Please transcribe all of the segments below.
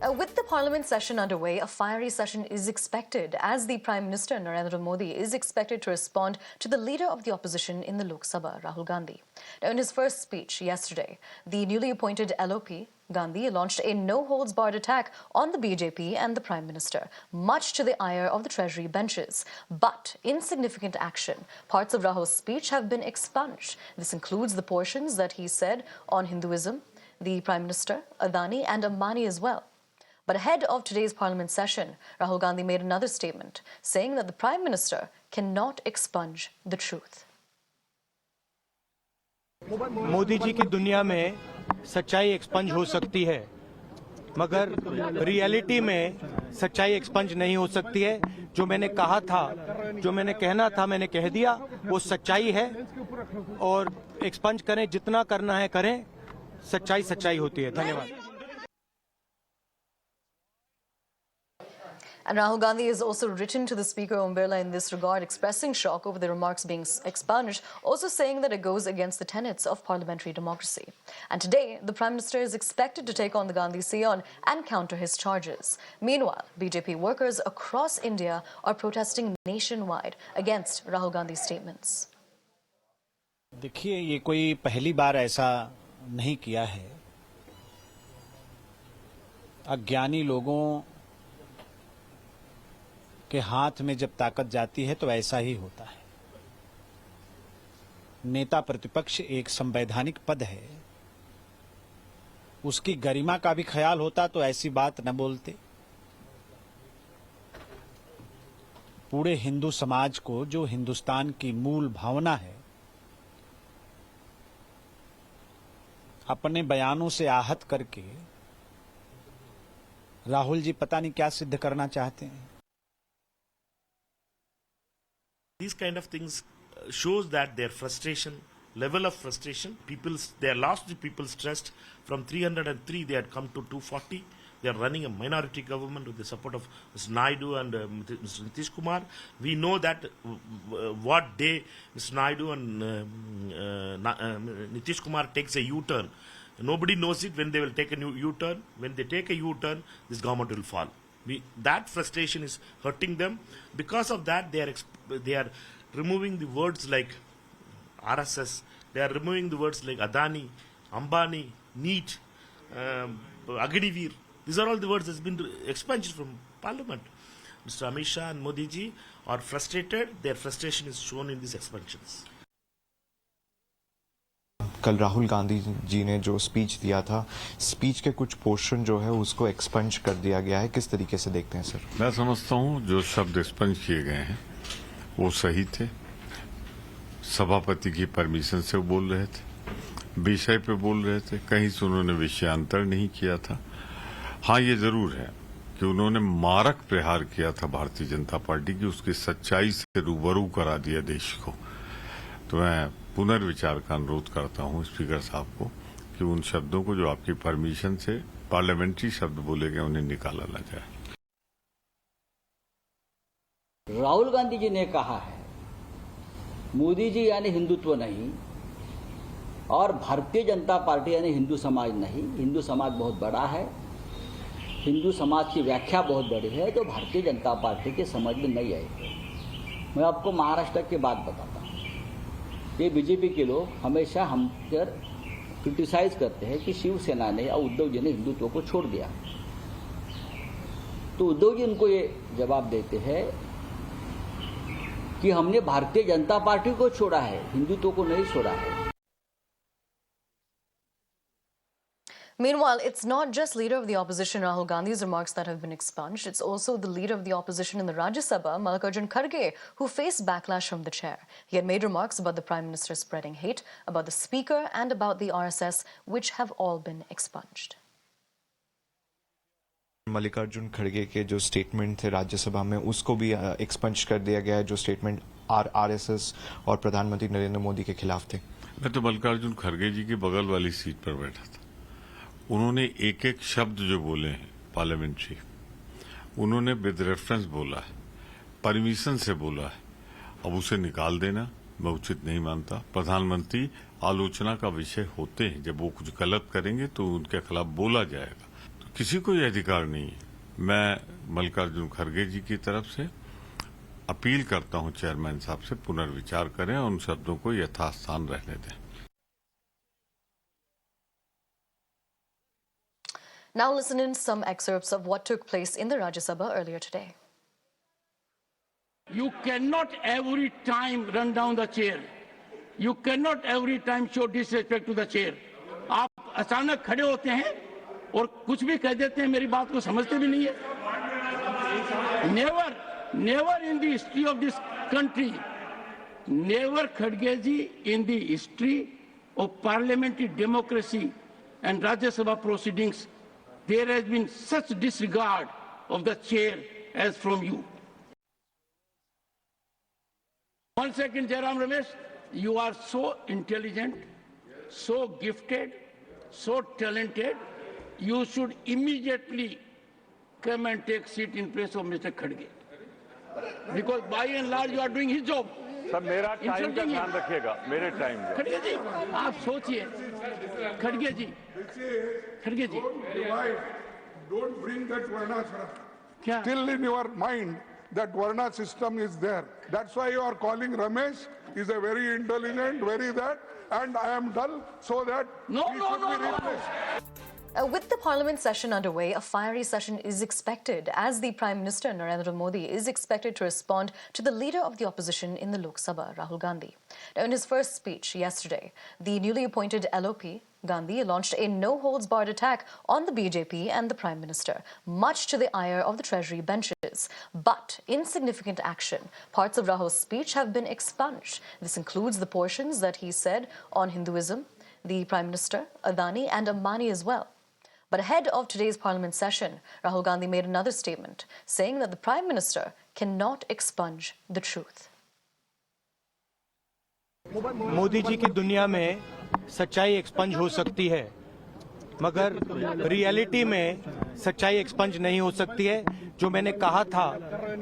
With the parliament session underway, a fiery session is expected as the Prime Minister Narendra Modi is expected to respond to the leader of the opposition in the Lok Sabha, Rahul Gandhi. Now, in his first speech yesterday, the newly appointed LOP, Gandhi, launched a no-holds-barred attack on the BJP and the Prime Minister, much to the ire of the Treasury benches. But in significant action, parts of Rahul's speech have been expunged. This includes the portions that he said on Hinduism, the Prime Minister, Adani and Ambani as well. But ahead of today's parliament session, Rahul Gandhi made another statement saying that the Prime Minister cannot expunge the truth. Modi ji की दुनिया में सच्चाई expunge हो सकती है, मगर reality में सच्चाई एक्सपंज नहीं हो सकती है। जो मैंने कहा था, जो मैंने कहना था, मैंने कह दिया, वो सच्चाई है। और एक्सपंज करें, जितना करना है करें, सच्चाई सच्चाई होती है। धन्यवाद। And Rahul Gandhi has also written to the Speaker Om Birla in this regard, expressing shock over the remarks being expunged, also saying that it goes against the tenets of parliamentary democracy. And today, the Prime Minister is expected to take on the Gandhi Sion and counter his charges. Meanwhile, BJP workers across India are protesting nationwide against Rahul Gandhi's statements. देखिए, ये कोई पहली बार ऐसा नहीं किया है। अज्ञानी लोगों के हाथ में जब ताकत जाती है तो ऐसा ही होता है। नेता प्रतिपक्ष एक संवैधानिक पद है, उसकी गरिमा का भी ख्याल होता तो ऐसी बात न बोलते। पूरे हिंदू समाज को, जो हिंदुस्तान की मूल भावना है, अपने बयानों से आहत करके राहुल जी पता नहीं क्या सिद्ध करना चाहते हैं। These kind of things shows that their frustration, level of frustration, they are lost the people's trust. From 303, they had come to 240. They are running a minority government with the support of Mr. Naidu and Mr. Nitish Kumar. We know that what day Mr. Naidu and Nitish Kumar takes a U-turn. Nobody knows it when they will take a new U-turn. When they take a U-turn, this government will fall. That frustration is hurting them. Because of that, they are removing the words like RSS. They are removing the words like Adani, Ambani, NEET, Agnivir. These are all the words that have been expunged from Parliament. Mr. Amit Shah and Modi ji are frustrated. Their frustration is shown in these expunsions. कल राहुल गांधी जी ने जो speech दिया था, speech के कुछ portion जो है उसको एक्सपंज कर दिया गया है। किस तरीके से देखते हैं सर? मैं समझता हूं जो शब्द एक्सपंज किए गए हैं वो सही थे। सभापति की परमिशन से बोल रहे थे, विषय पे बोल रहे थे, कहीं से उन्होंने विषयांतर नहीं किया था। हाँ, ये जरूर है कि उन्होंने मारक प्रहार किया था भारतीय जनता पार्टी की, उसकी सच्चाई से रूबरू करा दिया देश को। तो मैं पुनर्विचार का अनुरोध करता हूं स्पीकर साहब को कि उन शब्दों को जो आपकी परमिशन से पार्लियामेंट्री शब्द बोले गए उन्हें निकाला न जाए। राहुल गांधी जी ने कहा है मोदी जी यानी हिंदुत्व नहीं और भारतीय जनता पार्टी यानी हिंदू समाज नहीं। हिंदू समाज बहुत बड़ा है, हिंदू समाज की व्याख्या बहुत बड़ी है, तो भारतीय जनता पार्टी के समझ में नहीं आएगी। मैं आपको महाराष्ट्र की बात बताता हूँ। ये बीजेपी के लोग हमेशा हम पर क्रिटिसाइज करते हैं कि शिवसेना ने या उद्धव जी ने हिंदुत्व को छोड़ दिया। तो उद्धव जी उनको ये जवाब देते हैं कि हमने भारतीय जनता पार्टी को छोड़ा है, हिंदुत्व को नहीं छोड़ा है। Meanwhile, it's not just leader of the opposition Rahul Gandhi's remarks that have been expunged. It's also the leader of the opposition in the Rajya Sabha, Mallikarjun Kharge, who faced backlash from the chair. He had made remarks about the Prime Minister spreading hate, about the Speaker and about the RSS, which have all been expunged. Mallikarjun खड़गे के जो statement थे राज्यसभा में उसको भी expunge कर दिया गया है, जो स्टेटमेंट आरएसएस और प्रधानमंत्री नरेंद्र मोदी के खिलाफ थे। मैं तो मल्लिकार्जुन खड़गे जी की बगल वाली सीट पर बैठा था। उन्होंने एक एक शब्द जो बोले हैं पार्लियामेंट्री, उन्होंने विद रेफरेंस बोला है, परमिशन से बोला है। अब उसे निकाल देना मैं उचित नहीं मानता। प्रधानमंत्री आलोचना का विषय होते हैं, जब वो कुछ गलत करेंगे तो उनके खिलाफ बोला जाएगा। तो किसी को ये अधिकार नहीं है। मैं मल्लिकार्जुन खड़गे जी की तरफ से अपील करता हूं चेयरमैन साहब से पुनर्विचार करें और उन शब्दों को यथास्थान रहने दें। Now listen in some excerpts of what took place in the Rajya Sabha earlier today. You cannot every time run down the chair. You cannot every time show disrespect to the chair. आप अचानक खड़े होते हैं और कुछ भी कह देते हैं, मेरी बात को समझते भी नहीं है। Never in the history of this country, never Khadge ji in the history of parliamentary democracy and Rajya Sabha proceedings, there has been such disregard of the chair as from you. 1 second, Jairam Ramesh. You are so intelligent, so gifted, so talented. You should immediately come and take seat in place of Mr. Khadge. Because by and large you are doing his job. Sir मेरा time का ध्यान रखिएगा, मेरे time का। खड़गे जी, आप सोचिए, खड़गे जी, खड़गे जी। Don't bring that Varnashram. क्या? Still in your mind that Varna system is there. That's why you are calling Ramesh. He's a very intelligent, very that, and I am dull, so that No. replaced. With the parliament session underway, a fiery session is expected as the Prime Minister Narendra Modi is expected to respond to the leader of the opposition in the Lok Sabha, Rahul Gandhi. Now, in his first speech yesterday, the newly appointed LOP, Gandhi, launched a no-holds-barred attack on the BJP and the Prime Minister, much to the ire of the Treasury benches. But in significant action, parts of Rahul's speech have been expunged. This includes the portions that he said on Hinduism, the Prime Minister, Adani and Ambani as well. But ahead of today's parliament session, Rahul Gandhi made another statement, saying that the Prime Minister cannot expunge the truth. Modi ji की दुनिया में सच्चाई expunge हो सकती है, मगर reality में सच्चाई एक्सपंज नहीं हो सकती है। जो मैंने कहा था,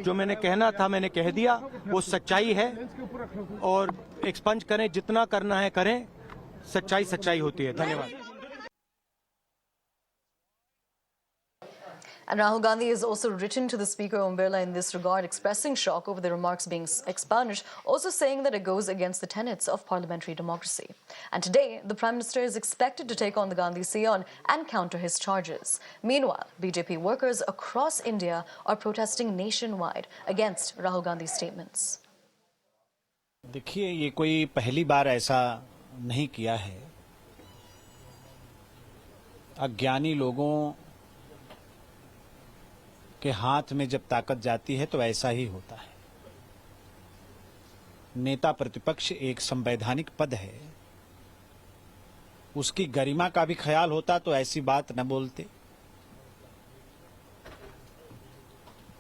जो मैंने कहना था, मैंने कह दिया, वो सच्चाई है। और एक्सपंज करें, जितना करना है करें, सच्चाई सच्चाई होती है। धन्यवाद। And Rahul Gandhi has also written to the Speaker Om Birla in this regard, expressing shock over the remarks being expunged, also saying that it goes against the tenets of parliamentary democracy. And today, the Prime Minister is expected to take on the Gandhi Sion and counter his charges. Meanwhile, BJP workers across India are protesting nationwide against Rahul Gandhi's statements. देखिए, ये कोई पहली बार ऐसा नहीं किया है। अज्ञानी लोगों के हाथ में जब ताकत जाती है तो ऐसा ही होता है। नेता प्रतिपक्ष एक संवैधानिक पद है, उसकी गरिमा का भी ख्याल होता तो ऐसी बात न बोलते।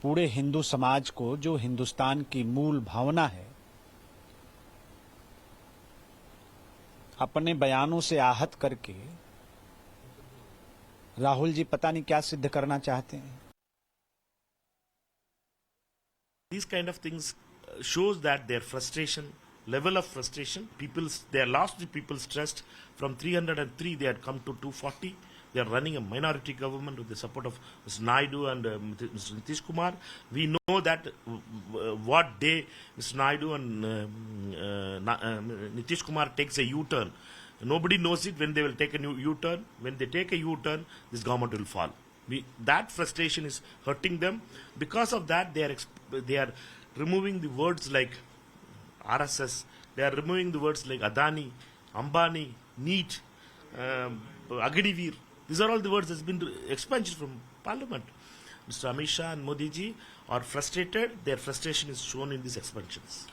पूरे हिंदू समाज को, जो हिंदुस्तान की मूल भावना है, अपने बयानों से आहत करके राहुल जी पता नहीं क्या सिद्ध करना चाहते हैं। These kind of things shows that their frustration, level of frustration, they are lost the people's trust. From 303, they had come to 240. They are running a minority government with the support of Mr. Naidu and Mr. Nitish Kumar. We know that what day Mr. Naidu and Nitish Kumar takes a U-turn. Nobody knows it when they will take a new U-turn. When they take a U-turn, this government will fall. That frustration is hurting them. Because of that, they are removing the words like RSS. They are removing the words like Adani, Ambani, NEET, Agniveer. These are all the words that have been expunged from Parliament. Mr. Amit Shah and Modi ji are frustrated. Their frustration is shown in these expansions.